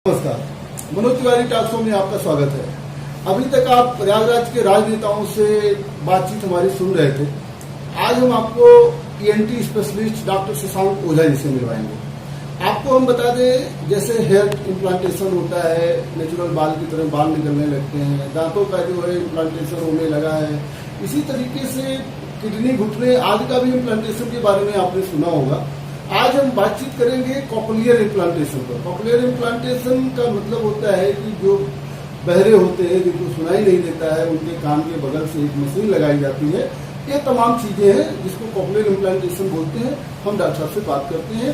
नमस्कार, Manoj Tiwari talk show में आपका स्वागत है। अभी तक आप प्रयागराज के राजनेताओं से बातचीत हमारी सुन रहे थे। आज हम आपको ENT specialist doctor Shashank Ojha ji से मिलवाएंगे। आपको हम बता दें, जैसे हेयर इम्प्लांटेशन होता है, नेचुरल बाल की तरह बाल निकलने लगते हैं, दांतों का जो है इम्प्लांटेशन होने लगा है, इसी तरीके से किडनी, घुटने आदि का भी इम्प्लांटेशन के बारे में आपने सुना होगा। आज हम बातचीत करेंगे कॉकलियर इम्प्लांटेशन पर। कॉकलियर इम्प्लांटेशन का मतलब होता है कि जो बहरे होते हैं, जिनको सुनाई नहीं देता है, उनके कान के बगल से एक मशीन लगाई जाती है। ये तमाम चीजें हैं जिसको कॉकलियर इम्प्लांटेशन बोलते हैं। हम डॉक्टर साहब से बात करते हैं।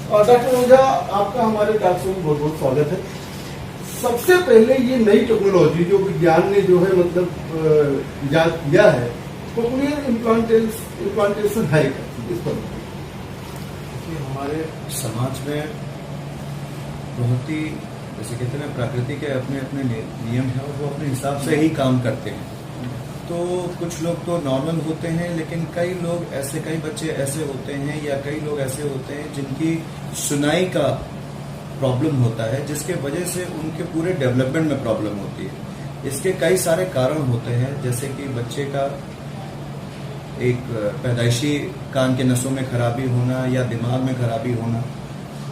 और डॉक्टर ओझा, आपका हमारे डॉक्टर में बहुत बहुत स्वागत है। सबसे पहले ये नई टेक्नोलॉजी जो विज्ञान ने जो है मतलब इजाद किया है, कॉकलियर इम्प्लांटेशन है इस पर हमारे समाज में बहुत ही, जैसे कहते हैं, प्रकृति के अपने अपने नियम हैं और वो अपने हिसाब से ही काम करते हैं। तो कुछ लोग तो नॉर्मल होते हैं, लेकिन कई लोग ऐसे, कई बच्चे ऐसे होते हैं या कई लोग ऐसे होते हैं जिनकी सुनाई का प्रॉब्लम होता है, जिसके वजह से उनके पूरे डेवलपमेंट में प्रॉब्लम होती है। इसके कई सारे कारण होते हैं, जैसे कि बच्चे का एक पैदाइशी कान के नसों में खराबी होना या दिमाग में खराबी होना।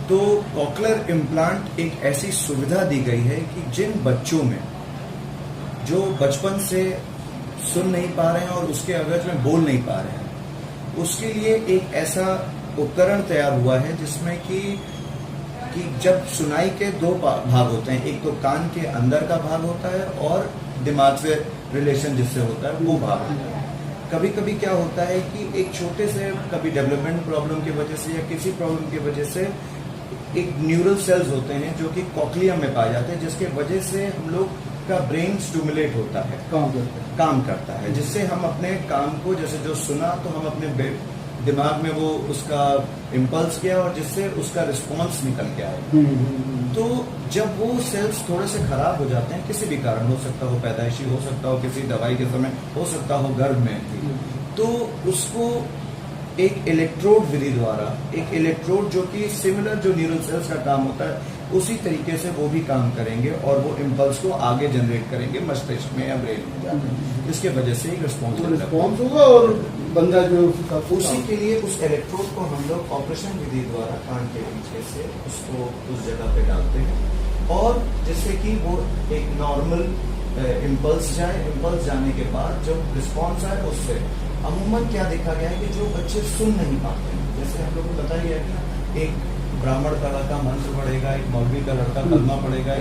तो कॉकलियर इम्प्लांट एक ऐसी सुविधा दी गई है कि जिन बच्चों में जो बचपन से सुन नहीं पा रहे हैं और उसके अवयव में बोल नहीं पा रहे हैं, उसके लिए एक ऐसा उपकरण तैयार हुआ है जिसमें कि जब सुनाई के दो भाग होते हैं, एक तो कान के अंदर का भाग होता है और दिमाग से रिलेशन जिससे होता है वो भाग होता है। कभी कभी क्या होता है कि एक छोटे से, कभी डेवलपमेंट प्रॉब्लम की वजह से या किसी प्रॉब्लम की वजह से एक न्यूरल सेल्स होते हैं जो कि कॉकलिया में पाए जाते हैं, जिसके वजह से हम लोग का ब्रेन स्टिमुलेट होता है, काम करता है, जिससे हम अपने काम को, जैसे जो सुना तो हम अपने दिमाग में वो उसका इम्पल्स किया और जिससे उसका रिस्पॉन्स निकल के आया। तो जब वो सेल्स थोड़े से खराब हो जाते हैं, किसी भी कारण, हो सकता हो पैदाइशी, हो सकता हो किसी दवाई के समय, हो सकता हो गर्भ में, तो उसको एक इलेक्ट्रोड विधि द्वारा, एक इलेक्ट्रोड जो कि सिमिलर जो न्यूरल सेल्स का काम होता है उसी तरीके से वो भी काम करेंगे और वो इम्पल्स को आगे जनरेट करेंगे मस्तिष्क में या ब्रेन में जाकर, जिसके वजह से एक रिस्पॉन्स होगा और बंदा जो उसी के लिए उस इलेक्ट्रोड को हम लोग ऑपरेशन विधि द्वारा कान के पीछे से उसको उस जगह पे डालते हैं और जिससे कि वो एक नॉर्मल इम्पल्स जाए। इम्पल्स जाने के बाद जो रिस्पॉन्स आए उससे अमूमन क्या देखा गया है कि जो बच्चे सुन नहीं पाते हैं, जैसे हम लोग को पता ही है कि एक ब्राह्मण का लड़का मंत्र पढ़ेगा, एक मौलवी का लड़का कलमा पढ़ेगा,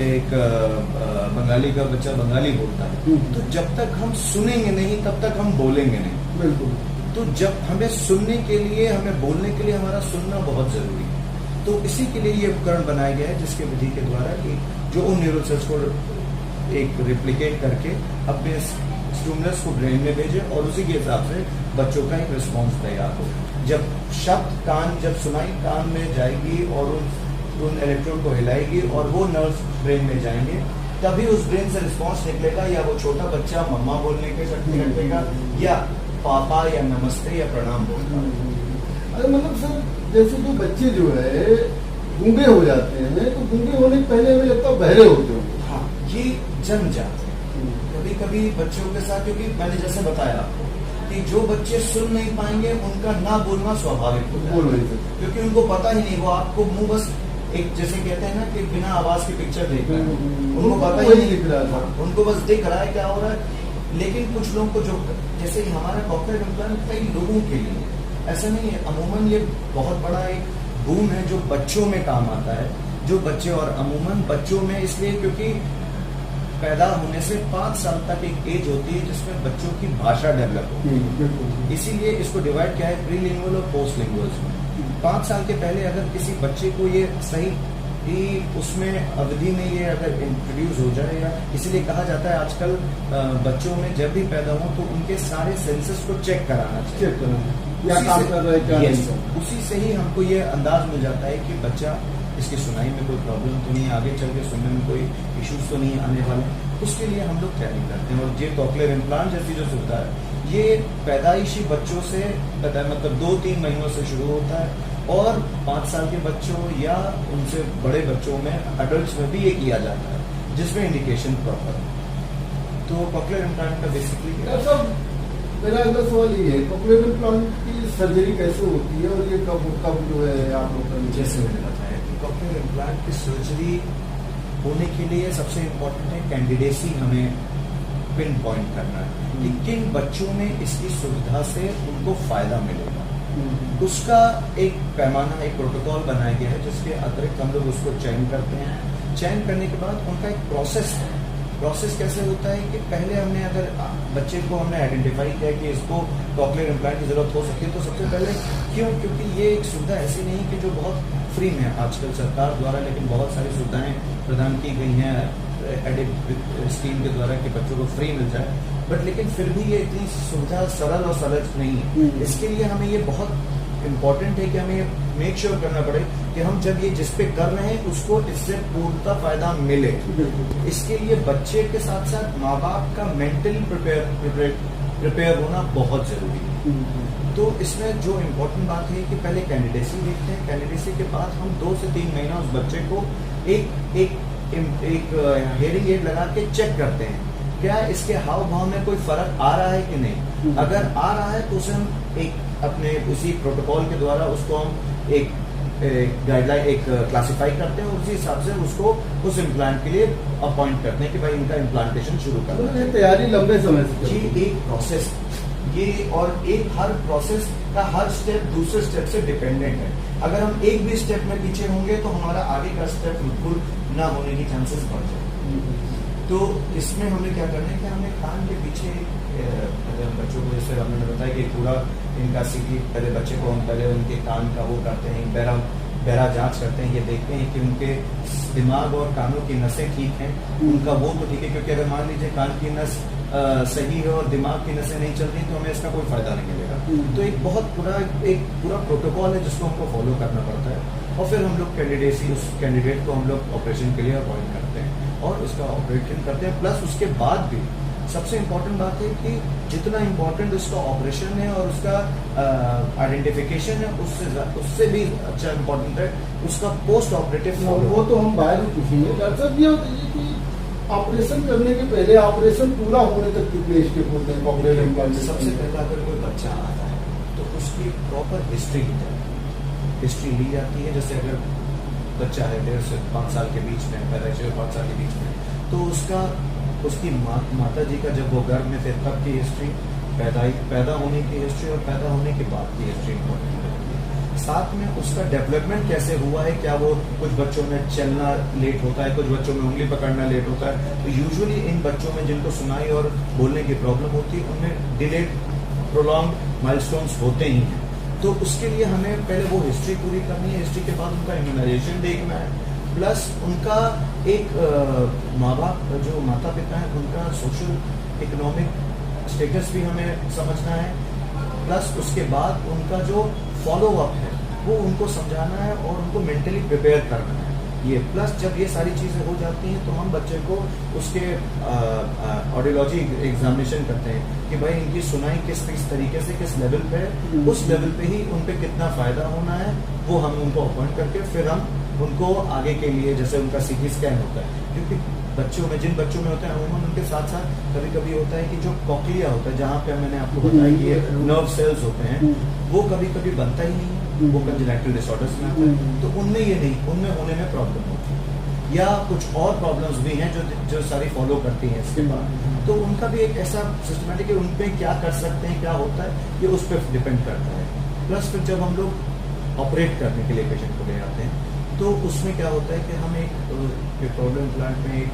एक बंगाली का बच्चा बंगाली बोलता है। तो जब तक हम सुनेंगे नहीं तब तक हम बोलेंगे नहीं। बिल्कुल। तो जब हमें सुनने के लिए, हमें बोलने के लिए हमारा सुनना बहुत जरूरी है। तो इसी के लिए ये उपकरण बनाया गया है, जिसके विधि के द्वारा कि जो उन न्यूरल सेल्स को एक रिप्लिकेट करके अपने स्टिमुलस को ब्रेन में भेजे और उसी के हिसाब से बच्चों का एक रिस्पॉन्स तैयार हो। जब शब्द जब सुनाई कान में जाएगी और उन इलेक्ट्रोड को हिलाएगी और वो नर्व्स ब्रेन में जाएंगे, तभी उस ब्रेन से रिस्पॉन्स निकलेगा। या वो छोटा बच्चा मम्मा बोलने के शक्ति रखेगा या पापा या नमस्ते या प्रणाम बोलता है। अरे मतलब सर, जैसे जो बच्चे जो है गूंगे हो जाते हैं, तो गूंगे होने के पहले हमें लगता है बहरे होते होंगे। हाँ, ये जन्म जाते हैं कभी कभी बच्चों के साथ, क्योंकि मैंने जैसे बताया आपको कि जो बच्चे सुन नहीं पाएंगे उनका ना बोलना स्वाभाविक होता है, क्योंकि उनको पता ही नहीं, वो आपको मुंह बस एक, जैसे कहते हैं ना कि बिना आवाज की पिक्चर देख रहे हैं, उनको पता ही नहीं दिख रहा था, उनको बस दिख रहा है क्या हो रहा है। लेकिन कुछ लोग को जो, जैसे हमारा कॉकलियर इम्प्लांट कई लोगों के लिए ऐसा नहीं है, अमूमन ये बहुत बड़ा एक बूम है जो बच्चों में काम आता है, जो बच्चे, और अमूमन बच्चों में इसलिए क्योंकि पैदा होने से 5 साल तक एक एज होती है जिसमें बच्चों की भाषा डेवलप होती है। इसीलिए इसको डिवाइड किया है प्रीलिंगुअल और पोस्ट लिंगुअल्स में। 5 साल के पहले अगर किसी बच्चे को ये सही ही उसमें अवधि में ये अगर इंट्रोड्यूस हो जाए, या इसीलिए कहा जाता है आजकल बच्चों में जब भी पैदा हो तो उनके सारे सेंसेस को चेक कराना चाहिए। उसी से ही हमको ये अंदाज मिल जाता है कि बच्चा, इसकी सुनाई में कोई प्रॉब्लम तो नहीं, आगे चल के सुनने में कोई इश्यूज तो नहीं आने वाले। उसके लिए हम लोग तैयारी करते हैं और ये कॉकलियर इम्प्लांट जैसी जो सुविधा है ये पैदाइशी बच्चों से मतलब 2-3 महीनों से शुरू होता है और 5 साल के बच्चों या उनसे बड़े बच्चों में, एडल्ट्स में भी ये किया जाता है, जिसमें इंडिकेशन प्रॉपर है। तो कॉक्लियर इम्प्लांट का बेसिकली डॉक्टर साहब, मेरा अगला सवाल ये है, कॉक्लियर इम्प्लांट की सर्जरी कैसे होती है और ये कब जो है आप लोग का? जैसे मैंने बताया कि कॉक्लियर इम्प्लांट की सर्जरी होने के लिए सबसे इम्पोर्टेंट है कैंडिडेसी हमें पिन पॉइंट करना है कि किन बच्चों में इसकी सुविधा से उनको फायदा मिलेगा। उसका एक पैमाना, एक प्रोटोकॉल बनाया गया है जिसके अतिरिक्त हम लोग उसको चयन करते हैं। चयन करने के बाद उनका एक प्रोसेस है। प्रोसेस कैसे होता है कि पहले हमने अगर बच्चे को हमने आइडेंटिफाई किया कि इसको कॉक्लियर इम्प्लांट की जरूरत हो सकती है, तो सबसे पहले क्योंकि ये एक सुविधा ऐसी नहीं कि जो बहुत फ्री में है आजकल सरकार द्वारा, लेकिन बहुत सारी सुविधाएं प्रदान की गई हैं एडिट स्कीम के द्वारा कि बच्चों को फ्री मिल जाए, बट लेकिन फिर भी ये इतनी सुविधा सरल और सहज नहीं है। इसके लिए हमें ये बहुत इम्पोर्टेंट है कि हमें मेक श्योर करना पड़े कि हम जब ये जिस पे कर रहे हैं उसको इससे पूर्णतः फायदा मिले। इसके लिए बच्चे के साथ साथ माँ बाप का मेंटली प्रिपेयर होना बहुत जरूरी है। तो इसमें जो इम्पोर्टेंट बात है कि पहले कैंडिडेसी देखते हैं, कैंडिडेसी के बाद हम 2 से 3 महीना उस बच्चे को एक हेयरिंग एड लगा के चेक करते हैं क्या इसके हाव भाव में कोई फर्क आ रहा है कि नहीं। अगर आ रहा है तो उसे हम एक अपने उसी प्रोटोकॉल के द्वारा उसको हम एक गाइडलाइन एक क्लासिफाई करते हैं और उसी हिसाब से उसको उस इम्प्लांट के लिए अपॉइंट करते हैं कि भाई इनका इम्प्लांटेशन शुरू करना है। तैयारी लंबे समय से जी, एक प्रोसेस ये, और एक हर प्रोसेस का हर स्टेप दूसरे स्टेप से डिपेंडेंट है। अगर हम एक भी स्टेप में पीछे होंगे तो हमारा आगे का स्टेप बिल्कुल ना होने की चांसेस बढ़ जाए। तो इसमें हमें क्या करना है कि हमें कान के पीछे अगर बच्चों को, जैसे हमने बताया कि पूरा इनका सीटी, पहले बच्चे को हम पहले उनके कान का वो करते हैं, बहरा जांच करते हैं, ये देखते हैं कि उनके दिमाग और कानों की नसें ठीक हैं, उनका वो तो ठीक है, क्योंकि अगर मान लीजिए कान की नस सही है और दिमाग की नसें नहीं चल रही तो हमें इसका कोई फायदा नहीं मिलेगा। तो एक पूरा प्रोटोकॉल है जिसको हमको फॉलो करना पड़ता है और फिर हम लोग उस कैंडिडेट को हम लोग ऑपरेशन के लिए अपॉइंट करते हैं और उसका ऑपरेशन करते हैं। प्लस उसके बाद भी सबसे इम्पोर्टेंट बात है कि जितना इम्पोर्टेंट उसका ऑपरेशन है और उसका आइडेंटिफिकेशन है, उससे भी अच्छा इम्पोर्टेंट है उसका पोस्ट ऑपरेटिव। वो तो हम बाहर ही पूछेंगे। डॉक्टर साहब, ये बताइए कि ऑपरेशन करने के पहले ऑपरेशन पूरा होने तक कितने स्टेप होते हैं कॉक्लियर इम्प्लांट? सबसे पहला अगर कोई बच्चा आता है तो उसकी प्रॉपर हिस्ट्री ली जाती है। हिस्ट्री ली जाती है, जैसे अगर बच्चा है 1.5 से 5 साल के बीच में, पैदाइश 5 साल के बीच में, तो उसकी माता जी का जब वो गर्भ में थे तब की हिस्ट्री, पैदा होने की हिस्ट्री और पैदा होने के बाद की हिस्ट्री इम्पोर्टेंट है। साथ में उसका डेवलपमेंट कैसे हुआ है, क्या वो कुछ बच्चों में चलना लेट होता है, कुछ बच्चों में उंगली पकड़ना लेट होता है, तो यूजुअली इन बच्चों में जिनको सुनाई और बोलने की प्रॉब्लम होती है उनमें डिलेड प्रोलॉन्ग माइलस्टोन्स होते ही हैं। तो उसके लिए हमें पहले वो हिस्ट्री पूरी करनी है, हिस्ट्री के बाद उनका इम्यूनाइजेशन देखना है, प्लस उनका एक माँ बाप जो माता पिता है उनका सोशल इकोनॉमिक स्टेटस भी हमें समझना है, प्लस उसके बाद उनका जो फॉलो अप है वो उनको समझाना है और उनको मेंटली प्रिपेयर करना है। ये प्लस जब ये सारी चीज़ें हो जाती हैं तो हम बच्चे को उसके ऑडियोलॉजी एग्जामिनेशन करते हैं कि भाई इनकी सुनाई किस तरीके से किस लेवल पे है, उस लेवल पे ही उन पे कितना फायदा होना है वो हम उनको अपॉइंट करके फिर हम उनको आगे के लिए, जैसे उनका सीटी स्कैन होता है, क्योंकि बच्चों में जिन बच्चों में होता है अमूमन उनके साथ साथ कभी कभी होता है कि जो कॉक्लिया होता है जहाँ पे मैंने आपको बताया कि ये नर्व सेल्स होते हैं वो कभी कभी बनता ही नहीं है, वो कंजेनिटल डिसऑर्डर्स में आता है, तो उनमें ये नहीं, उनमें होने में प्रॉब्लम होती है या कुछ और प्रॉब्लम्स भी हैं जो सारी फॉलो करती हैं इसके बाद, तो उनका भी एक ऐसा सिस्टमेटिक है, उन पर क्या कर सकते हैं क्या होता है ये उस पर डिपेंड करता है। प्लस फिर जब हम लोग ऑपरेट करने के लिए पेशेंट को ले आते हैं तो उसमें क्या होता है कि हम एक प्रॉब्लम प्लांट में एक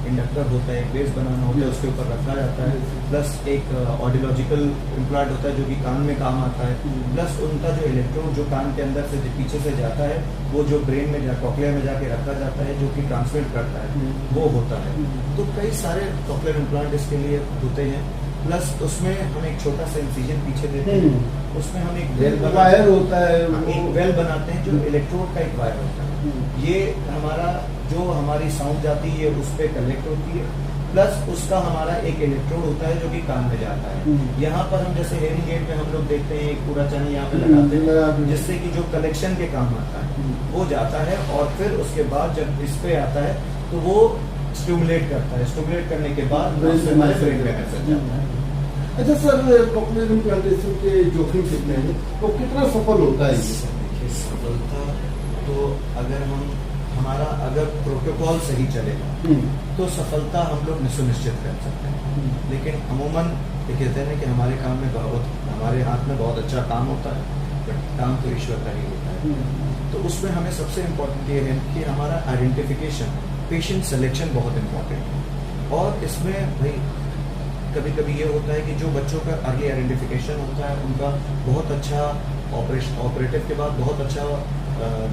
इंडक्टर होता है, एक बेस बनाना होता है, उसके ऊपर रखा जाता है, प्लस एक ऑडियोलॉजिकल इम्प्लांट होता है जो कि कान में काम आता है, प्लस उनका जो इलेक्ट्रोड जो कान के अंदर से पीछे से जाता है वो जो ब्रेन में कॉक्लिया में जाके रखा जाता है जो कि ट्रांसमिट करता है वो होता है। तो कई सारे कॉक्लियर इम्प्लांट इसके लिए होते हैं, प्लस उसमें हम एक छोटा सा इंसिजन पीछे देते हैं, उसमें हम एक वायर होता है, एक वेल बनाते हैं जो इलेक्ट्रोड का एक वायर होता है, ये हमारा जो हमारी साउंड जाती है उस पर कलेक्ट होती है, प्लस उसका हमारा एक इलेक्ट्रोड होता है जो कि कान में जाता है। यहाँ पर हम जैसे हेयरिंग एड में हम लोग देखते हैं एक पूरा चैनल यहाँ पे लगाते हैं, जिससे कि जो कलेक्शन के काम आता है वो जाता है, और फिर उसके बाद जब इस पे आता है तो वो स्टिमुलेट करता है, स्टिमुलेट करने के बाद हमारे ब्रेन में मैसेज जाता है। अच्छा सर, कॉक्लियर इम्प्लांटेशन के जोखिम कितने हैं, तो कितना सफल होता है ये? देखिए सफलता तो हमारा अगर प्रोटोकॉल सही चलेगा तो सफलता हम लोग सुनिश्चित कर सकते हैं, लेकिन अमूमन ये कहते हैं कि हमारे काम में हमारे हाथ में बहुत अच्छा काम होता है, बट काम तो ईश्वर का ही होता है। तो उसमें हमें सबसे इम्पोर्टेंट ये है कि हमारा आइडेंटिफिकेशन, पेशेंट सिलेक्शन बहुत इम्पोर्टेंट है। और इसमें भाई कभी कभी ये होता है कि जो बच्चों का अर्ली आइडेंटिफिकेशन होता है उनका बहुत अच्छा ऑपरेटिव के बाद बहुत अच्छा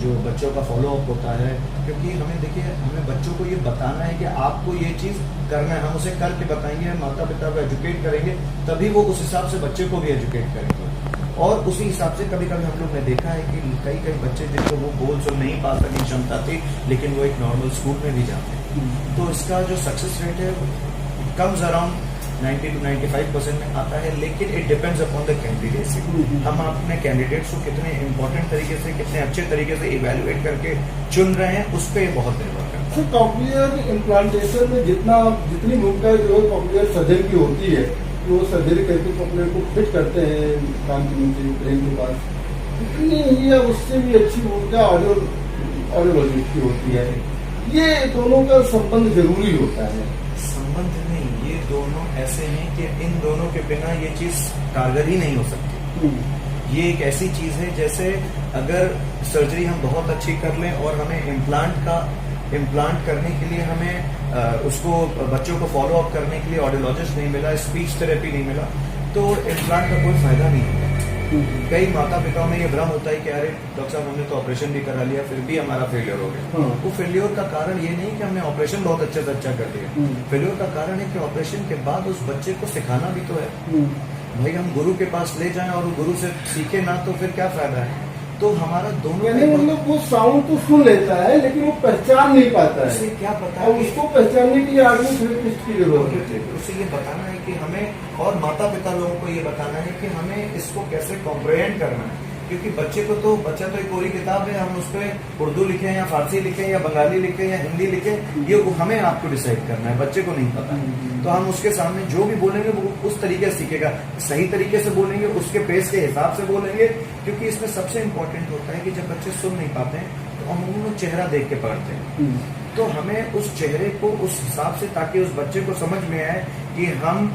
जो बच्चों का फॉलोअप होता है, क्योंकि हमें बच्चों को ये बताना है कि आपको ये चीज़ करना है, हम उसे करके बताएंगे, माता पिता को एजुकेट करेंगे, तभी वो उस हिसाब से बच्चे को भी एजुकेट करेंगे। और उसी हिसाब से कभी कभी हम लोग ने देखा है कि कई बच्चे जिनको वो गोल सो नहीं पा सके क्षमता थी, लेकिन वो एक नॉर्मल स्कूल में भी जाते हैं। तो इसका जो सक्सेस रेट है कम्स अराउंड 90 to 95% में आता है, लेकिन it depends upon the candidate. हम अपने कैंडिडेट्स को कितने इम्पोर्टेंट तरीके से, कितने अच्छे तरीके से इवेल्युएट करके चुन रहे हैं, उस पर बहुत निर्भर करता है। सर, कॉक्लियर इम्प्लांटेशन में जितनी भूमिका जो है कॉक्लियर सर्जन की होती है, वो सर्जरी करके कॉक्लियर को फिट करते हैं कान के नीचे ब्रेन के पास, इतनी ही है उससे भी अच्छी भूमिका ऑडियोलॉजिस्ट की होती है। ये दोनों का संबंध जरूरी होता है। संबंध नहीं, ये दोनों ऐसे हैं कि इन दोनों के बिना ये चीज कारगर ही नहीं हो सकती। ये एक ऐसी चीज है जैसे अगर सर्जरी हम बहुत अच्छी कर लें और हमें इम्प्लांट करने के लिए हमें उसको बच्चों को फॉलो अप करने के लिए ऑडियोलॉजिस्ट नहीं मिला, स्पीच थेरेपी नहीं मिला, तो इम्प्लांट का कोई फायदा नहीं होगा। कई माता पिताओं में ये भ्रम होता है कि अरे डॉक्टर साहब हमने तो ऑपरेशन भी करा लिया फिर भी हमारा फेलियर हो गया। वो फेलियर का कारण ये नहीं कि हमने ऑपरेशन बहुत अच्छे से अच्छा कर लिया, फेलियर का कारण है कि ऑपरेशन के बाद उस बच्चे को सिखाना भी तो है। भाई हम गुरु के पास ले जाएं और वो गुरु से सीखे ना, तो फिर क्या फायदा है। तो हमारा दोनों मतलब वो साउंड तो सुन लेता है लेकिन वो पहचान नहीं पाता है। उसे क्या पता है, उसको पहचानने के लिए आदमी थेरेपिस्ट की जरूरत है। उसे ये बताना है कि हमें, और माता पिता लोगों को ये बताना है कि हमें इसको कैसे कॉम्प्रिहेंड करना है, क्योंकि बच्चा तो एक पूरी किताब है, हम उस पर उर्दू लिखें या फारसी लिखें या बंगाली लिखें या हिंदी लिखें, ये हमें आपको डिसाइड करना है, बच्चे को नहीं पता। तो हम उसके सामने जो भी बोलेंगे वो उस तरीके से सीखेगा, सही तरीके से बोलेंगे, उसके पेस के हिसाब से बोलेंगे, क्योंकि इसमें सबसे इम्पोर्टेंट होता है कि जब बच्चे सुन नहीं पाते हैं तो अमूमन चेहरा देख के पढ़ते हैं। तो हमें उस चेहरे को उस हिसाब से, ताकि उस बच्चे को समझ में आए कि हम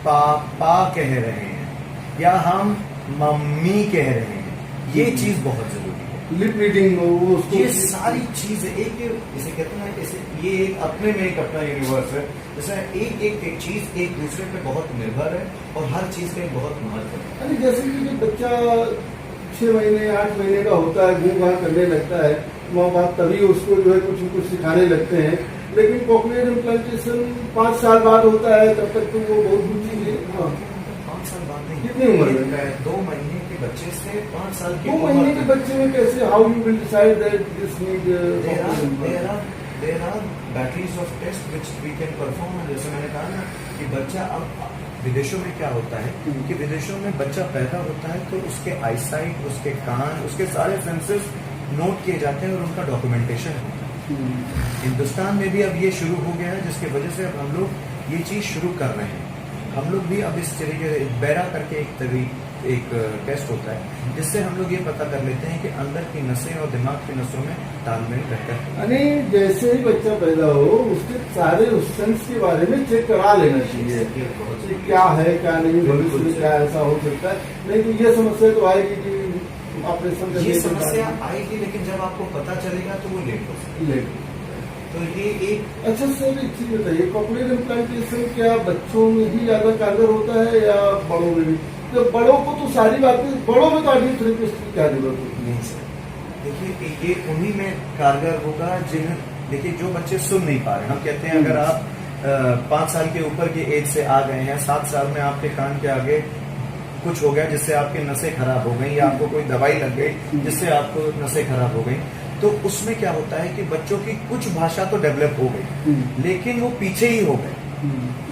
पापा कह रहे हैं या हम मम्मी कह रहे हैं, ये चीज बहुत जरूरी है। लिप रीडिंग, ये सारी चीज एक इसे कहते हैं ना, ये एक अपने में एक अपना यूनिवर्स है, जैसे एक चीज एक दूसरे पे बहुत निर्भर है और हर चीज का एक बहुत महत्व है। जैसे कि बच्चा 6 महीने 8 महीने का होता है, घूम घाम करने लगता है, माँ बाप तभी उसको जो है कुछ सिखाने लगते हैं, लेकिन कॉक्लियर इम्प्लांटेशन 5 साल बाद होता है, तब तक तो वो बहुत बुद्धि है। 5 साल बाद नहीं, कितनी उम्र में? 2 महीने के बच्चे से 5 साल की 2 महीने के बच्चे में कैसे, how you will decide that this need there are batteries of tests which we can perform। जैसे मैंने कहा ना कि बच्चा, अब विदेशों में क्या होता है कि विदेशों में बच्चा पैदा होता है तो उसके आईसाइट, उसके कान, उसके सारे सेंसेस नोट किए जाते हैं और उनका डॉक्यूमेंटेशन होता है। हिंदुस्तान में भी अब ये शुरू हो गया है, जिसकी वजह से अब हम लोग ये चीज शुरू कर रहे हैं। हम लोग भी अब इस तरीके से बैरा करके एक टेस्ट होता है, जिससे हम लोग ये पता कर लेते हैं कि अंदर की नसें और दिमाग की नसों में तालमेल रहता है। यानी जैसे ही बच्चा पैदा हो उसके सारे सेंस के बारे में चेक करा लेना चाहिए, क्या है क्या नहीं, भविष्य में क्या ऐसा हो सकता है। नहीं तो ये समस्या तो आएगी कि ऑपरेशन, ये समस्या आएगी, लेकिन जब आपको पता चलेगा तो वो लेट हो सकता है। तो ये एक अच्छा सर, एक चीज बताइए, कॉक्लियर इम्प्लांटेशन क्या बच्चों में ही ज्यादा कारगर होता है या बड़ों में भी? तो बड़ों को तो सारी बातें, बड़ों में तो आदमी थेरेपिस्ट की क्या जरूरत होती नहीं सर। देखिए कि ये उन्हीं में कारगर होगा देखिए जो बच्चे सुन नहीं पा रहे। हम कहते हैं अगर आप 5 साल के ऊपर की एज से आ गए हैं, 7 साल में आपके कान के आगे कुछ हो गया जिससे आपकी नसें खराब हो गई, या आपको कोई दवाई लग गई जिससे आपको नसें खराब हो गई, तो उसमें क्या होता है कि बच्चों की कुछ भाषा तो डेवलप हो गई, लेकिन वो पीछे ही हो गए।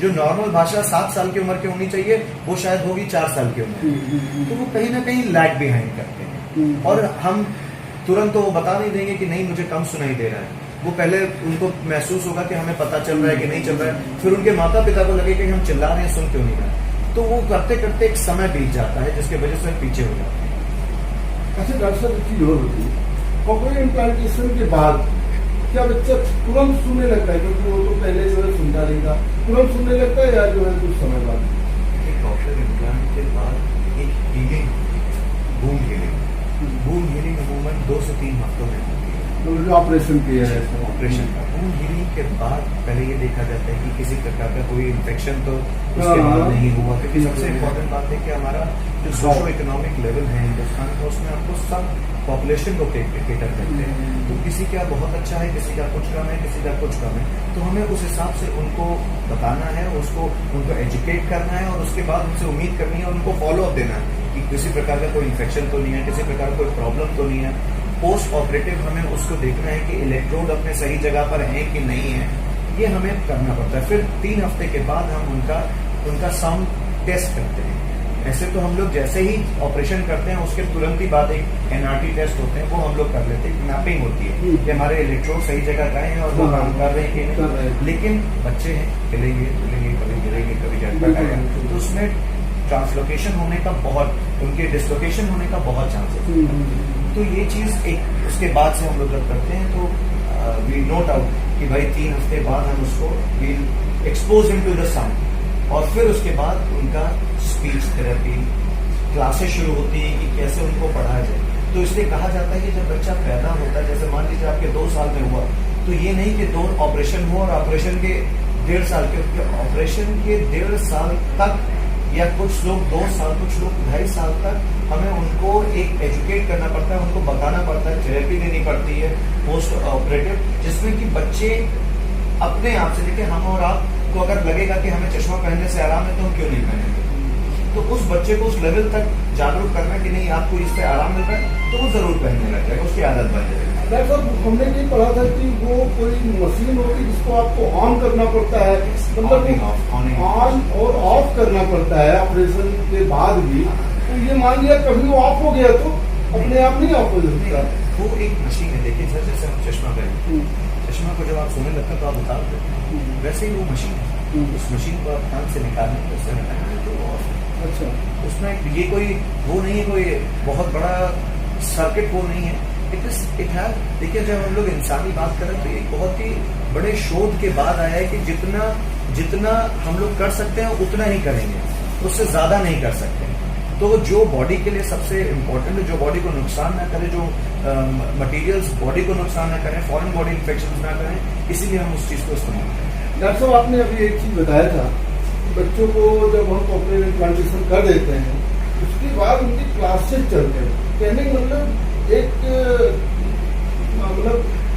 जो नॉर्मल भाषा 7 साल की उम्र की होनी चाहिए वो शायद होगी 4 साल की उम्र की। तो वो कहीं ना कहीं लैग बिहाइंड करते हैं और हम तुरंत तो वो बता नहीं देंगे कि नहीं मुझे कम सुनाई दे रहा है। वो पहले उनको महसूस होगा कि हमें पता चल रहा है कि नहीं चल रहा है, फिर उनके माता पिता को लगे कि हम चिल्ला रहे हैं, सुन क्यों नहीं रहे। तो वो करते करते एक समय बीत जाता है जिसकी वजह से पीछे हो जाते हैं। अच्छा डॉक्टर साहब, एक चीज और होती है, कॉकलियर इम्प्लांटेशन के बाद क्या बच्चा तुरंत सुनने लगता है? क्योंकि वो तो पहले जो है सुनता नहीं था, तुरंत सुनने लगता है या जो है कुछ समय बाद? कॉकलियर इम्प्लांट के बाद एक हीलिंग, बूम हीलिंग अमूमन 2 से 3 हफ्तों में होती है। तो जो ऑपरेशन किया है, ऑपरेशन का बूम हीलिंग के बाद पहले ये देखा जाता है कि किसी प्रकार का कोई इन्फेक्शन तो उसके बाद नहीं हुआ, क्योंकि सबसे इम्पोर्टेंट बात है कि हमारा जो सोशो इकोनॉमिक लेवल है हिंदुस्तान का, उसमें आपको सब पॉपुलेशन को केटर करते हैं। तो किसी का बहुत अच्छा है, किसी का कुछ कम है, किसी का कुछ कम है, तो हमें उस हिसाब से उनको बताना है, उनको एजुकेट करना है और उसके बाद उनसे उम्मीद करनी है और उनको फॉलो अप देना है कि किसी प्रकार का कोई इन्फेक्शन तो नहीं है, किसी प्रकार का कोई प्रॉब्लम तो नहीं है। पोस्ट ऑपरेटिव हमें उसको देखना है कि इलेक्ट्रोड अपने सही जगह पर है कि नहीं है, ये हमें करना पड़ता है। फिर 3 हफ्ते के बाद हम उनका साउंड टेस्ट करते हैं। ऐसे तो हम लोग जैसे ही ऑपरेशन करते हैं उसके तुरंत ही बाद एक NRT टेस्ट होते हैं, वो हम लोग कर लेते हैं। मैपिंग होती है कि हमारे इलेक्ट्रोड सही जगह गए हैं और वो काम कर रहे हैं कि नहीं। लेकिन बच्चे हैं, हिलेंगे कभी गिरेंगे, कभी झटपट आएगा, तो उसमें ट्रांसलोकेशन होने का उनके डिस्लोकेशन होने का बहुत चांसेस है। तो ये चीज एक उसके बाद से हम लोग जब करते हैं तो वी नोट आउट कि भाई 3 हफ्ते बाद हम उसको will expose him to the sound, और फिर उसके बाद उनका स्पीच थेरेपी क्लासेस शुरू होती है कि कैसे उनको पढ़ाया जाए। तो इसलिए कहा जाता है कि जब बच्चा पैदा होता है, जैसे मान लीजिए आपके 2 साल में हुआ, तो ये नहीं कि 2 ऑपरेशन हुआ और ऑपरेशन के 1.5 साल के ऑपरेशन के 1.5 साल तक, या कुछ लोग 2 साल, कुछ लोग 2.5 साल तक हमें उनको एक एजुकेट करना पड़ता है, उनको बताना पड़ता है, थेरेपी देनी पड़ती है पोस्ट ऑपरेटिव, जिसमें कि बच्चे अपने आप से देखिए, हम और आपको अगर लगेगा कि हमें चश्मा पहनने से आराम है तो हम क्यों नहीं पहनेंगे, तो उस बच्चे को उस लेवल तक जागरूक करना कि नहीं आपको इससे आराम मिल रहा है तो वो जरूर पहनने लग जाएगा, उसकी आदत बन जाएगी। डॉक्टर साहब, हमने ये पढ़ा था कि वो कोई मशीन होगी जिसको आपको ऑन करना पड़ता है, मतलब ऑन और ऑफ करना पड़ता है ऑपरेशन के बाद भी। तो ये मान लिया कभी वो ऑफ हो गया तो अपने आप नहीं ऑफ हो सकता। वो एक मशीन है, देखिए सर, जैसे हम चश्मा पहनते हैं, चश्मा को जब आप सोने लगते हैं तो आप उतार देते हैं, वैसे ही वो मशीन है, उस मशीन को आप कान से निकालेंगे, उससे निकालेंगे तो वो ऑफ है। अच्छा, उसमें ये कोई वो नहीं है, कोई बहुत बड़ा सर्किट वो नहीं है, इट है। देखिए, जब हम लोग इंसानी बात करें तो एक बहुत ही बड़े शोध के बाद आया है कि जितना हम लोग कर सकते हैं उतना ही करेंगे, उससे ज्यादा नहीं कर सकते। तो जो बॉडी के लिए सबसे इम्पोर्टेंट है, जो बॉडी को नुकसान ना करे, जो मटेरियल्स बॉडी को नुकसान ना करें, फॉरेन बॉडी इन्फेक्शन ना करें, इसीलिए हम उस चीज को इस्तेमाल करें। डॉक्टर साहब, आपने अभी एक चीज बताया था, बच्चों को जब हम कॉकलियर इम्प्लांटेशन कर देते हैं उसके बाद उनकी क्लासेस चलते हैं, कहने का मतलब एक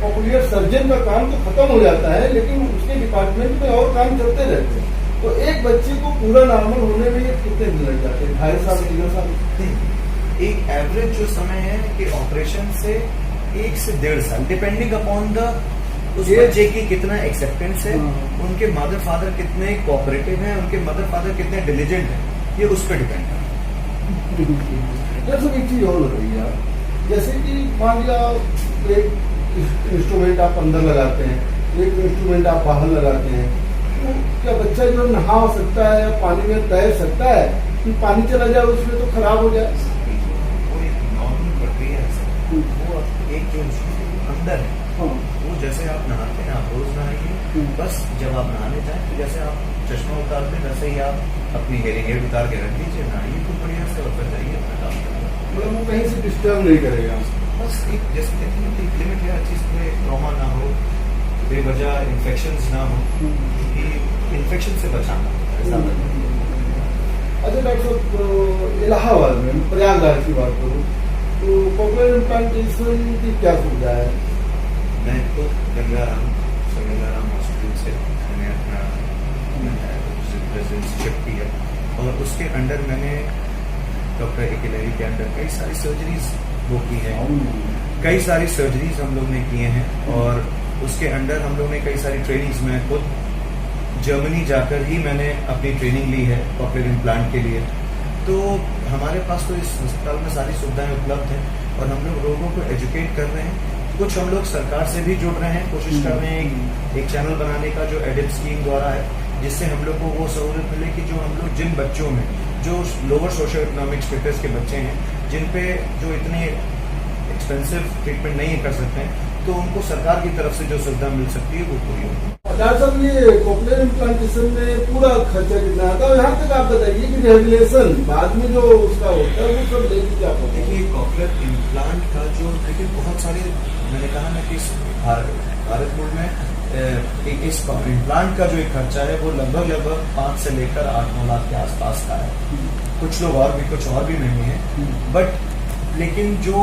कॉकलियर सर्जन का काम तो खत्म हो जाता है, लेकिन उसके डिपार्टमेंट में और काम चलते रहते हैं। तो एक बच्चे को पूरा नॉर्मल होने में कितने दिन लग जाते हैं? 2.5 साल 3 साल? एक एवरेज जो समय है कि ऑपरेशन से 1 से 1.5 साल, डिपेंडिंग अपॉन द उस बच्चे की कितना एक्सेप्टेंस है, उनके मदर फादर कितने कोऑपरेटिव हैं, उनके मदर फादर कितने डिलीजेंट हैं, ये उस पर डिपेंड है। एक चीज और बताइए आप, जैसे कि मान लिया एक इंस्ट्रूमेंट आप अंदर लगाते हैं, एक इंस्ट्रूमेंट आप बाहर लगाते हैं, तो क्या बच्चा जो नहा सकता है, पानी में तैर सकता है, कि पानी चला जाए उसमें तो खराब हो जाए? वो एक नॉर्मल प्रक्रिया है, वो एक जो अंदर है, वो जैसे आप नहाते हैं, आप रोज नहाइए, बस जब आप नहाने जाए तो जैसे आप चश्मा उतारते हैं वैसे ही आप अपनी हेयरिंग एड उतार के रख लीजिए, नहाइए खूब बढ़िया से, और फिर जाइए अपना काम करिए। मतलब वो कहीं से डिस्टर्ब नहीं करेगा, बस एक जैसे कहते हैं कि लिमिट है, हर चीज में ट्रॉमा ना हो, बेवजह इन्फेक्शन ना हो, क्योंकि इन्फेक्शन से बचाना ऐसा। अच्छा डॉक्टर साहब, इलाहाबाद में प्रयागराज की बात करूँ तो कॉकलियर इम्प्लांटेशन की क्या सुविधा है? मैं तो गंगाराम हॉस्पिटल से मैंने अपना रेजिडेंसीशिप की है, और उसके अंडर मैंने डॉक्टर एकलहरी के अंडर कई सारी सर्जरीज वो की है, कई सारी सर्जरीज हम लोग ने किए हैं, और उसके अंडर हम लोग ने कई सारी ट्रेनिंग्स में खुद जर्मनी जाकर ही मैंने अपनी ट्रेनिंग ली है कॉक्लियर इम्प्लांट के लिए। तो हमारे पास तो इस अस्पताल में सारी सुविधाएं उपलब्ध हैं और हम लोग लोगों को एजुकेट कर रहे हैं। कुछ हम लोग सरकार से भी जुड़ रहे हैं, कोशिश कर रहे हैं एक चैनल बनाने का जो एडिप स्कीम द्वारा है, जिससे हम लोग को वो सहूलियत मिले कि जो हम लोग जिन बच्चों में जो लोअर सोशो इकोनॉमिक स्टेटस के बच्चे हैं, जिन पे जो इतनी एक्सपेंसिव ट्रीटमेंट नहीं कर सकते हैं, तो उनको सरकार की तरफ से जो सुविधा मिल सकती है वो पूरी होगी। डॉक्टर साहब, ये कॉक्लियर इम्प्लांटेशन में पूरा खर्चा कितना आता है? यहाँ तक आप बताइए कि रेगुलेशन बाद में जो उसका होता है वो सब लेके क्या होता है? देखिए, कॉक्लियर इम्प्लांट का जो देखिए बहुत सारे, मैंने कहा ना कि भारत मूल में इस इम्प्लांट का जो एक खर्चा है वो लगभग 5 से लेकर 8-9 लाख के आसपास का है। कुछ लोग कुछ और भी महंगे हैं, बट लेकिन जो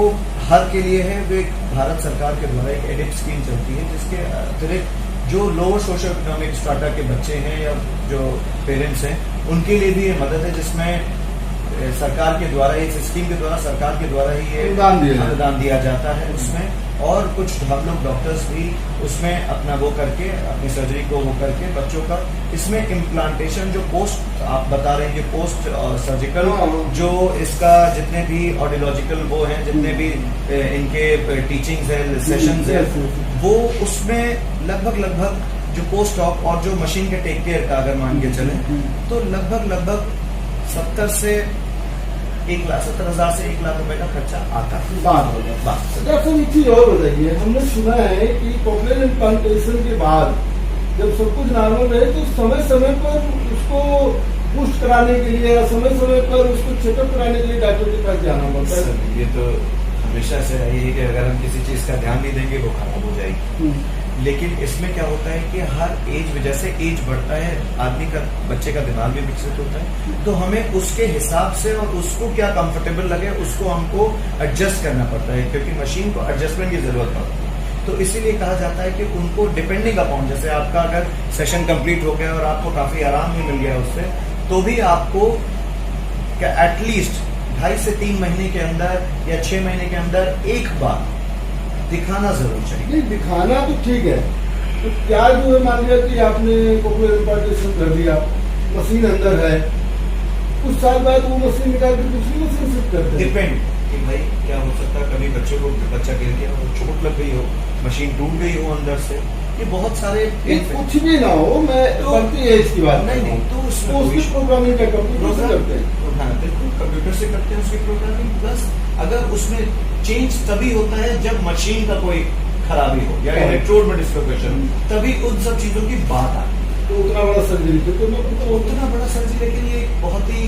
हर के लिए है वो भारत सरकार के द्वारा एक एडिप स्कीम चलती है, जिसके अतिरिक्त जो लोअर सोशो इकोनॉमिक स्ट्राटा के बच्चे हैं या जो पेरेंट्स हैं, उनके लिए भी ये मदद है, जिसमें सरकार के द्वारा, इस स्कीम के द्वारा सरकार के द्वारा ही ये अनुदान दिया जाता है उसमें। और कुछ हम लोग डॉक्टर्स भी उसमें अपना वो करके, अपनी सर्जरी को वो करके बच्चों का, इसमें इम्प्लांटेशन जो पोस्ट आप बता रहे हैं कि पोस्ट सर्जिकल जो इसका जितने भी ऑडियोलॉजिकल वो हैं, जितने भी इनके टीचिंग्स है, सेशंस है, वो उसमें लगभग जो पोस्ट ऑप और जो मशीन के टेक केयर का अगर मान के चले तो लगभग 70,000 से 1 लाख रुपए का खर्चा आता है। डॉक्टर साहब, एक चीज और बताइए, हमने सुना है कि कॉक्लियर इम्प्लांटेशन के बाद जब सब कुछ नॉर्मल रहे तो समय पर उसको पुष्ट कराने के लिए या समय पर उसको चेकअप कराने के लिए डॉक्टर के पास जाना पड़ता है। ये तो हमेशा से यही है कि अगर हम किसी चीज का ध्यान नहीं देंगे वो खराब हो जाएगी। लेकिन इसमें क्या होता है कि हर एज, जैसे एज बढ़ता है आदमी का, बच्चे का दिमाग भी विकसित होता है, तो हमें उसके हिसाब से और उसको क्या कंफर्टेबल लगे उसको हमको एडजस्ट करना पड़ता है, क्योंकि मशीन को एडजस्टमेंट की जरूरत पड़ती है। तो इसीलिए कहा जाता है कि उनको डिपेंडिंग अपॉन, जैसे आपका अगर सेशन कंप्लीट हो गया और आपको काफी आराम भी मिल गया उससे, तो भी आपको एटलीस्ट 2.5 से 3 महीने के अंदर या 6 महीने के अंदर एक बार दिखाना जरूर चाहिए। नहीं, दिखाना तो ठीक है, तो क्या जो है, मान लिया कि आपने कॉक्लियर इम्प्लांटेशन कर दिया, मशीन अंदर है, कुछ साल बाद वो मशीन निकाल के दूसरी मशीन शिफ्ट करते हैं। डिपेंड कि भाई क्या हो सकता है, कभी बच्चा गिर गया हो, चोट लग गई हो, मशीन टूट गई हो अंदर से, ये बहुत सारे कुछ भी ना हो, मैं बढ़ती एज की बात नहीं, तो उसकी प्रोग्रामिंग का कंप्यूटर से करते हैं। हाँ बिल्कुल, कंप्यूटर से करते हैं उसकी प्रोग्रामिंग। प्लस अगर उसमें चेंज तभी होता है जब मशीन का कोई खराबी हो या इलेक्ट्रोड में डिस्लोकेशन, तभी उन सब चीजों की बात आती है। तो उतना बड़ा सर्जरी तो उतना बड़ा सर्जरी, लेकिन ये बहुत ही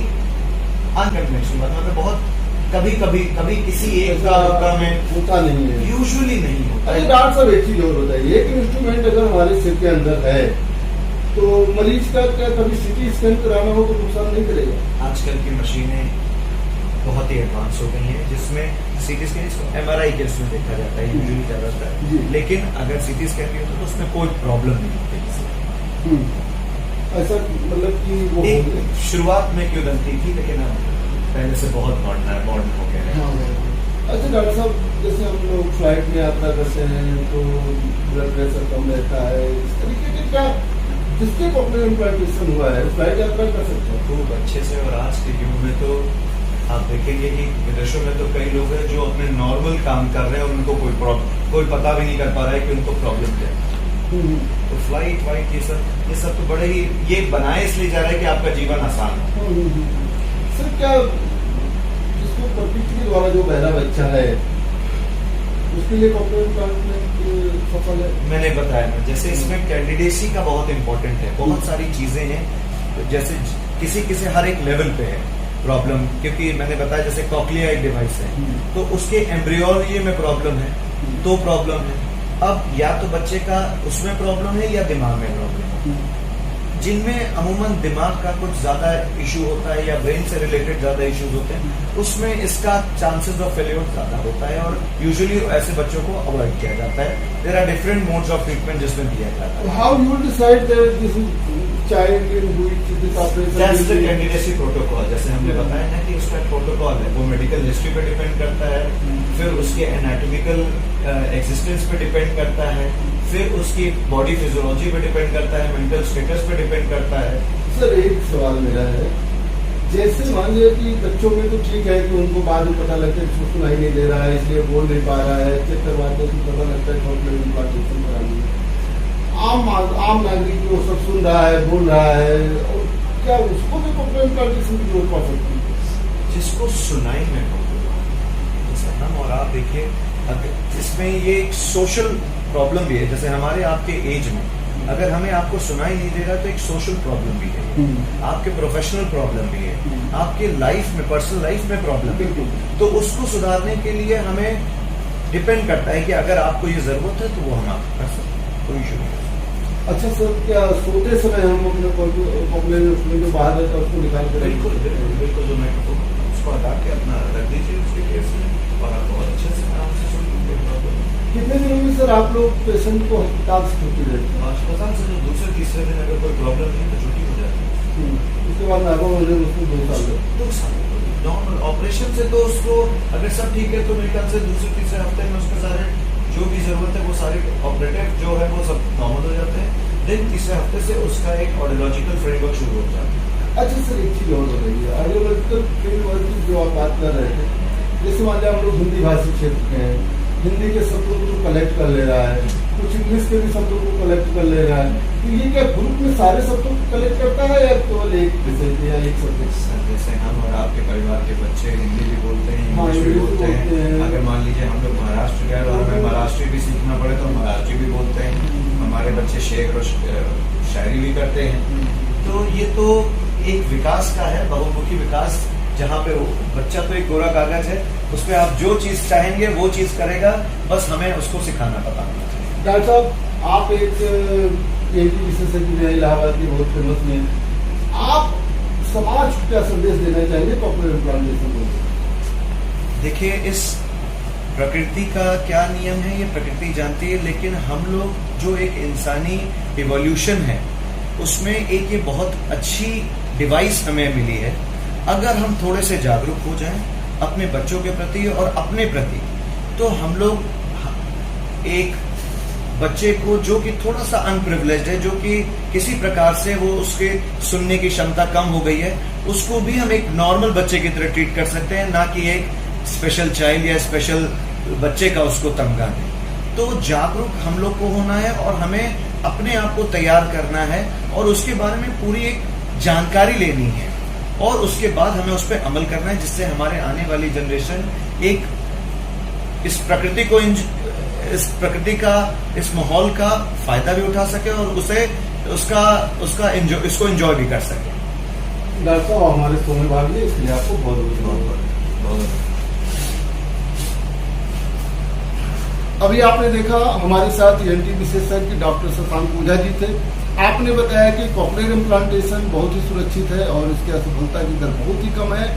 अनकन्वेंशनल, मतलब बहुत कभी किसी एक का में होता नहीं है, यूजुअली नहीं होता। अरे डॉक्टर साहब, एक चीज और बताइए, एक इंस्ट्रूमेंट अगर हमारे सिर के अंदर है तो मरीज का क्या कभी सीटी स्कैन कराना हो तो नुकसान नहीं करेगा? आजकल की मशीनें बहुत ही एडवांस हो गई हैं, जिसमें सीटी स्कैन MRI के उसमें देखा जाता है यूजुअली ज्यादातर, लेकिन अगर सीटी स्कैन भी होता तो उसमें कोई प्रॉब्लम नहीं होती। ऐसा मतलब कि वो शुरुआत में क्यों बनती थी, लेकिन अब पहले से बहुत मॉडर्न हो गया है। अच्छा डॉक्टर साहब, जैसे हम लोग फ्लाइट में यात्रा करते हैं तो ब्लड प्रेशर कम रहता है, इस तरीके के क्या जिसके कॉक्लियर इम्प्लांटेशन हुआ है फ्लाइट यात्रा कर सकते हैं खूब अच्छे से। और आज के युग में तो आप देखेंगे कि विदेशों में तो कई लोग हैं जो अपने नॉर्मल काम कर रहे हैं और उनको कोई पता भी नहीं कर पा रहा है कि उनको प्रॉब्लम क्या है। तो फ्लाइट वाइट ये सब तो बड़े ही ये बनाए इसलिए जा रहा है कि आपका जीवन आसान हो। सर, क्या जिसको प्रकृति के द्वारा जो पहला बच्चा है उसके लिए कॉक्लियर इम्प्लांट सफल है? मैंने बताया ना, जैसे इसमें कैंडिडेसी का बहुत इंपॉर्टेंट है, बहुत सारी चीजें हैं, जैसे किसी हर एक लेवल पे है प्रॉब्लम, क्योंकि मैंने बताया जैसे कॉक्लिया एक डिवाइस है तो उसके एम्ब्रियोलॉजी में प्रॉब्लम है, तो प्रॉब्लम है। अब या तो बच्चे का उसमें प्रॉब्लम है या दिमाग में प्रॉब्लम है, जिनमें अमूमन दिमाग का कुछ ज्यादा इशू होता है या ब्रेन से रिलेटेड ज्यादा इश्यूज होते हैं, उसमें इसका चांसेस ऑफ फेल्योर ज्यादा होता है और यूजुअली ऐसे बच्चों को अवॉइड किया जाता है। There are different modes of treatment जिसमें दिया जाता है। How you will decide that this is child in who this operation that's the candidacy protocol, जैसे हमने बताया ना कि उसका प्रोटोकॉल है, वो मेडिकल हिस्ट्री पे डिपेंड करता है, फिर उसके एनाटॉमिकल एग्जिस्टेंस पे डिपेंड करता है, फिर उसकी बॉडी फिजियोलॉजी पे डिपेंड करता है, मेंटल स्टेटस पे डिपेंड करता है। सर एक सवाल मेरा है, जैसे मान लिया कि बच्चों में तो ठीक है कि उनको बाद में पता लगता है कि सुनाई नहीं दे रहा है इसलिए बोल नहीं पा रहा है, चेक करवाते हैं पता लगता है कॉम्प्लेन इम्प्लांटेशन करानी है, आम नागरिक वो सब सुन रहा है बोल रहा है, और क्या उसको भी कॉम्प्लेन इम्प्लांटेशन की जरूरत पड़ सकती है? जिसको सुनाई में जैसे हम और आप देखिए, अगर इसमें ये एक सोशल प्रॉब्लम भी है, जैसे हमारे आपके एज में अगर हमें आपको सुनाई नहीं दे रहा तो एक सोशल प्रॉब्लम भी है, आपके प्रोफेशनल प्रॉब्लम भी है, आपके लाइफ में पर्सनल लाइफ में प्रॉब्लम है, तो उसको सुधारने के लिए हमें डिपेंड करता है कि अगर आपको ये जरूरत है तो वो हम आपको कर सकते हैं, कोई इशू नहीं। अच्छा सर, क्या सोते समय हम अपने कॉम्प्लेन जो बाहर रहता है उसको निकाल कर बिल्कुल बिल्कुल बिल्कुल, जो मैं उसको हटा के अपना रख दीजिए उसके केस में और आप बहुत अच्छे से आराम से सुन लीजिए। कितने दिनों में सर आप लोग पेशेंट को अस्पताल से छुट्टी देते हैं? अस्पताल से जो दूसरे तीसरे दिन अगर कोई प्रॉब्लम नहीं तो छुट्टी हो जाती है। उसके बाद नॉर्मल उसको 2 साल 2 साल नॉर्मल ऑपरेशन से तो उसको अगर सब ठीक है तो मेरे ख्याल से दूसरे तीसरे हफ्ते में उसके सारे जो भी जरूरत है वो सारे ऑपरेटिव जो है वो सब नॉर्मल हो जाते हैं, देन तीसरे हफ्ते से उसका एक ऑडियोलॉजिकल फ्रेमवर्क शुरू हो जाता है। अच्छा सर, एक चीज और बताइए, ऑडियोलॉजिकल फ्रेमवर्क जो आप बात कर रहे थे, जैसे मान लिया हम लोग हिंदी भाषी क्षेत्र के हैं, हिंदी के शब्दों को कलेक्ट कर ले रहा है, कुछ इंग्लिश के भी शब्दों को कलेक्ट कर ले रहा है, तो ये क्या ग्रुप में सारे शब्दों को कलेक्ट करता है या केवल एक विषय के या एक सब्जेक्ट? जैसे हम और आपके परिवार के बच्चे हिंदी भी बोलते हैं, इंग्लिश भी बोलते हैं, अगर मान लीजिए हम लोग महाराष्ट्र गए और हमें महाराष्ट्री भी सीखना पड़े तो महाराष्ट्री भी बोलते हैं, हमारे बच्चे शेर और शायरी भी करते हैं, तो ये तो एक विकास का है, बहुमुखी विकास, जहाँ पे बच्चा तो एक कोरा कागज है, उस पर आप जो चीज चाहेंगे वो चीज करेगा, बस हमें उसको सिखाना पता होना चाहिए। डॉक्टर साहब, आप एक एंटी विशेषज्ञ हैं इलाहाबाद के, बहुत फेमस में, आप समाज को क्या संदेश देना चाहेंगे कॉर्पोरेट इम्प्लांटेशन को? देखिए, इस प्रकृति का क्या नियम है ये प्रकृति जानती है, लेकिन हम लोग जो एक इंसानी इवोल्यूशन है उसमें एक ये बहुत अच्छी डिवाइस हमें मिली है, अगर हम थोड़े से जागरूक हो जाएं अपने बच्चों के प्रति और अपने प्रति, तो हम लोग एक बच्चे को जो कि थोड़ा सा अनप्रिविलेज्ड है, जो कि किसी प्रकार से वो उसके सुनने की क्षमता कम हो गई है, उसको भी हम एक नॉर्मल बच्चे की तरह ट्रीट कर सकते हैं, ना कि एक स्पेशल चाइल्ड या स्पेशल बच्चे का उसको तमगा दें। तो जागरूक हम लोग को होना है और हमें अपने आप को तैयार करना है और उसके बारे में पूरी एक जानकारी लेनी है और उसके बाद हमें उस पर अमल करना है, जिससे हमारे आने वाली जनरेशन एक इस प्रकृति का इस माहौल का फायदा भी उठा सके और उसे उसको एंजॉय भी कर सके। डॉक्टर साहब, हमारे शो में भाग लिए, इसके लिए आपको बहुत बहुत अभी आपने देखा हमारे साथ ENT विशेषज्ञ डॉक्टर शशांक ओझा जी थे। आपने बताया कि कॉर्पोरेट इम्प्लांटेशन बहुत ही सुरक्षित है और इसकी असफलता की दर बहुत ही कम है।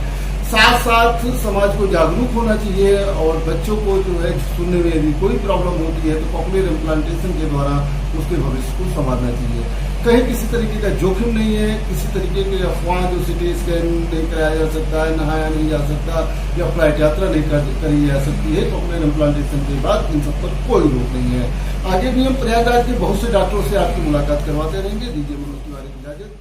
साथ साथ समाज को जागरूक होना चाहिए और बच्चों को जो है सुनने में यदि कोई प्रॉब्लम होती है तो कॉर्पोरेट इम्प्लांटेशन के द्वारा उसके भविष्य को संवारना चाहिए। कहीं किसी तरीके का जोखिम नहीं है, किसी तरीके के अफवाह जो CT स्कैन नहीं कराया जा सकता है, नहाया नहीं जा सकता या फ्लाइट यात्रा नहीं करी जा सकती है। कॉर्पोरेट इम्प्लांटेशन के बाद इन सब पर कोई रोक नहीं है। आगे भी हम प्रयागराज के बहुत से डॉक्टरों से आपकी मुलाकात करवाते रहेंगे। दीजिए मनोज तिवारी की इजाजत।